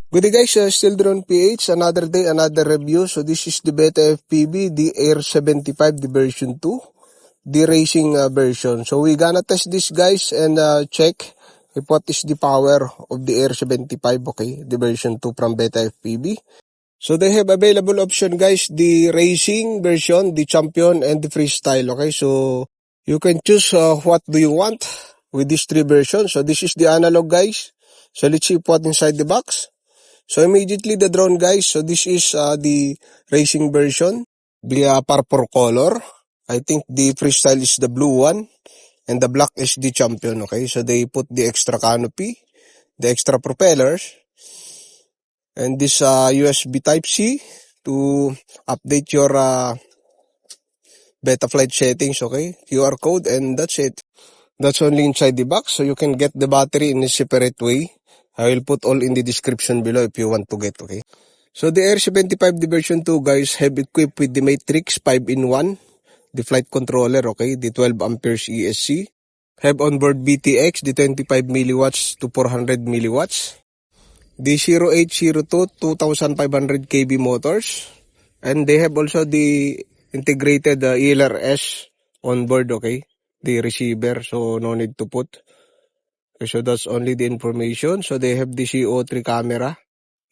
Good day guys, still Drone PH, another day, another review. So this is the Beta FPV, the Air 75, the version 2, the racing version. So we gonna test this guys and check if what is the power of the Air 75, okay, the version 2 from Beta FPV. So they have available option guys, the racing version, the champion, and the freestyle, okay. So you can choose what do you want with these three versions. So this is the analog guys. So let's see what inside the box. So immediately the drone guys, so this is the racing version, the purple color. I think the freestyle is the blue one and the black is the champion, okay? So they put the extra canopy, the extra propellers, and this USB Type-C to update your Betaflight settings, okay? QR code and that's it. That's only inside the box, so you can get the battery in a separate way. I will put all in the description below if you want to get, okay? So the Air 75, the version 2 guys, have equipped with the Matrix 5-in-1, the flight controller, okay, the 12 amperes ESC. Have onboard BTX, the 25 milliwatts to 400 milliwatts. The 0802 2500 kV motors. And they have also the integrated ELRS on board, okay, the receiver, so no need to put. Okay, so that's only the information. So they have the CO3 camera.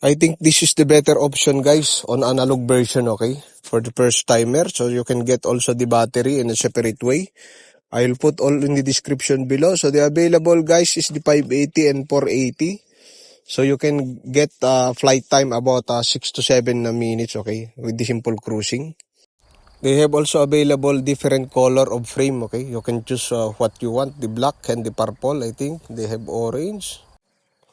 I think this is the better option guys on analog version, okay, for the first timer. So you can get also the battery in a separate way. I'll put all in the description below. So the available guys is the 580 and 480. So you can get flight time about 6 to 7 minutes, okay, with the simple cruising. They have also available different color of frame, okay. You can choose what you want, the black and the purple, I think. They have orange,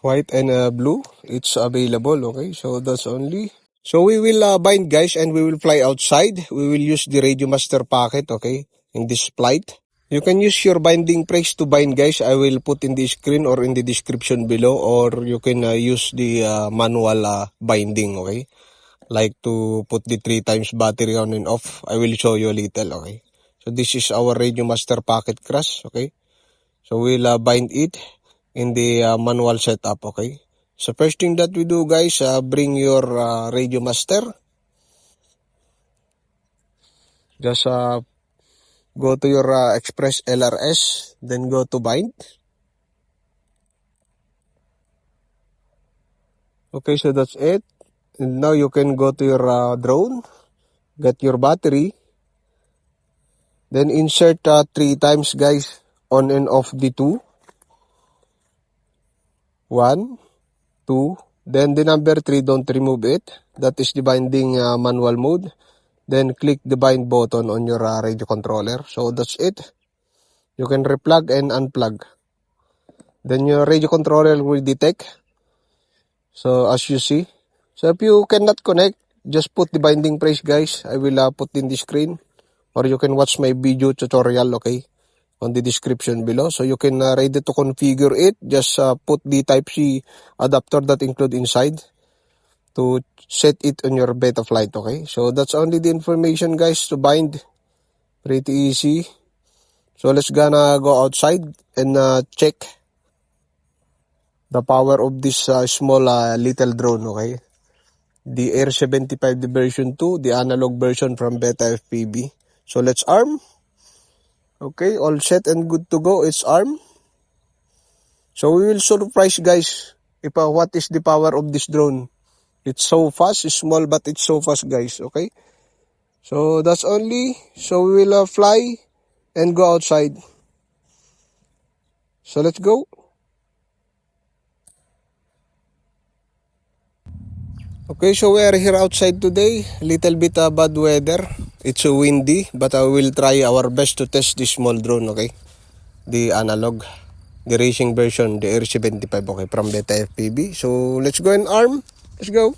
white, and blue. It's available, okay. So that's only. So we will bind guys and we will fly outside. We will use the Radio Master packet, okay, in this flight. You can use your binding phrase to bind guys. I will put in the screen or in the description below, or you can use the manual binding, okay. Like to put the 3 times battery on and off. I will show you a little, okay. So this is our Radio Master packet crash, okay. So we'll bind it in the manual setup, okay. So first thing that we do guys, bring your Radio Master. Just go to your Express LRS, then go to bind. Okay, so that's it. And now you can go to your drone, get your battery, then insert 3 times guys on and off the 2. 1, 2, then the number 3, don't remove it. That is the binding manual mode. Then click the bind button on your radio controller. So that's it. You can replug and unplug. Then your radio controller will detect. So as you see. So if you cannot connect, just put the binding phrase guys. I will put in the screen. Or you can watch my video tutorial, okay, on the description below. So you can ready to configure it. Just put the Type-C adapter that include inside to set it on your Betaflight, okay. So that's only the information guys to bind. Pretty easy. So let's gonna go outside and check the power of this small little drone, okay. The Air 75, the version 2, the analog version from Beta FPV. So let's arm. Okay, all set and good to go. It's arm. So we will surprise guys if what is the power of this drone. It's so fast, it's small but it's so fast guys, okay. So that's only. So we will fly and go outside. So let's go. Okay, so we are here outside today. Little bit bad weather. It's windy, but I will try our best to test this small drone, okay. The analog, the racing version, the Air 75, okay, from Beta FPV. So let's go and arm. Let's go.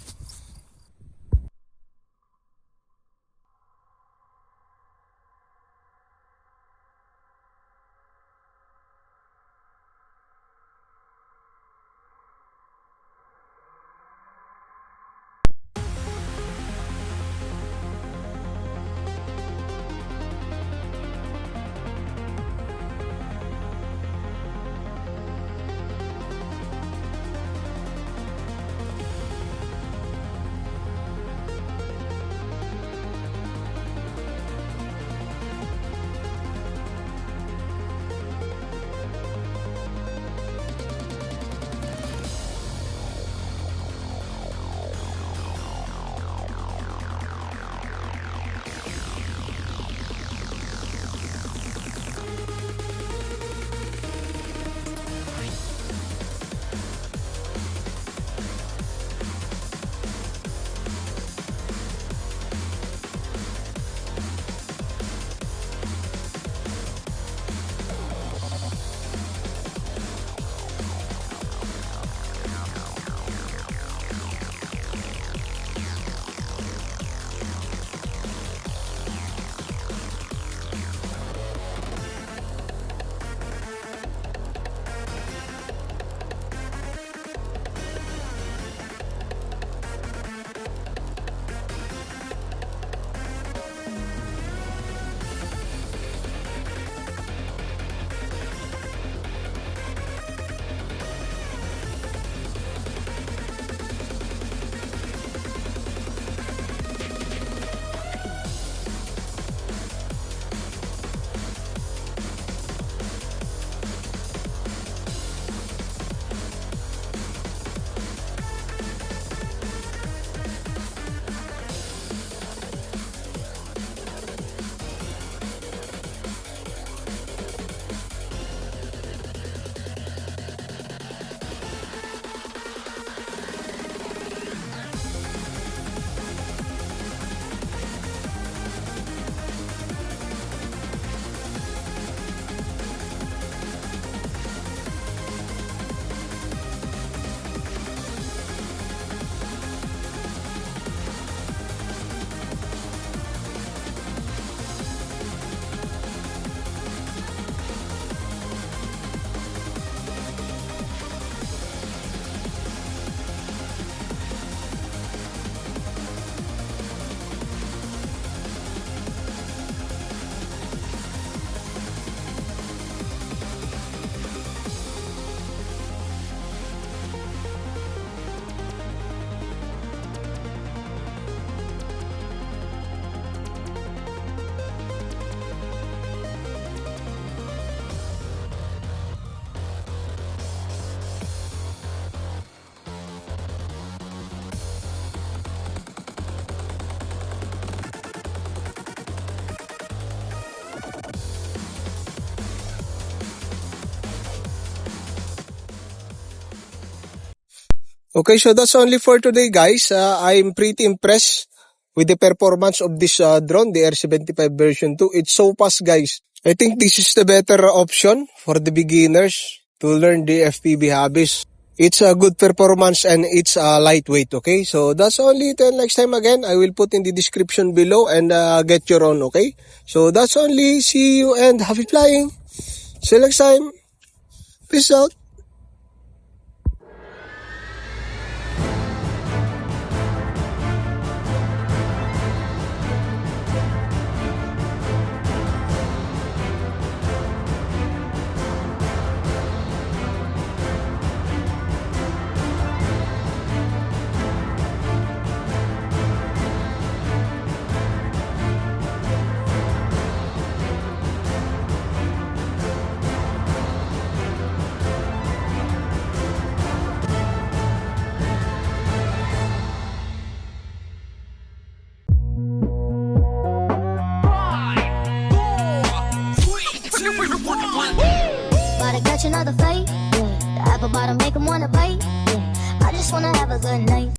Okay, so that's only for today, guys. I'm pretty impressed with the performance of this drone, the R75 version 2. It's so fast, guys. I think this is the better option for the beginners to learn the FPV hobbies. It's a good performance and it's lightweight, okay? So that's only it. And next time again, I will put in the description below and get your own, okay? So that's only. See you and happy flying. See you next time. Peace out. About to catch another fight, yeah. The apple bottom make 'em wanna bite, yeah. I just wanna have a good night.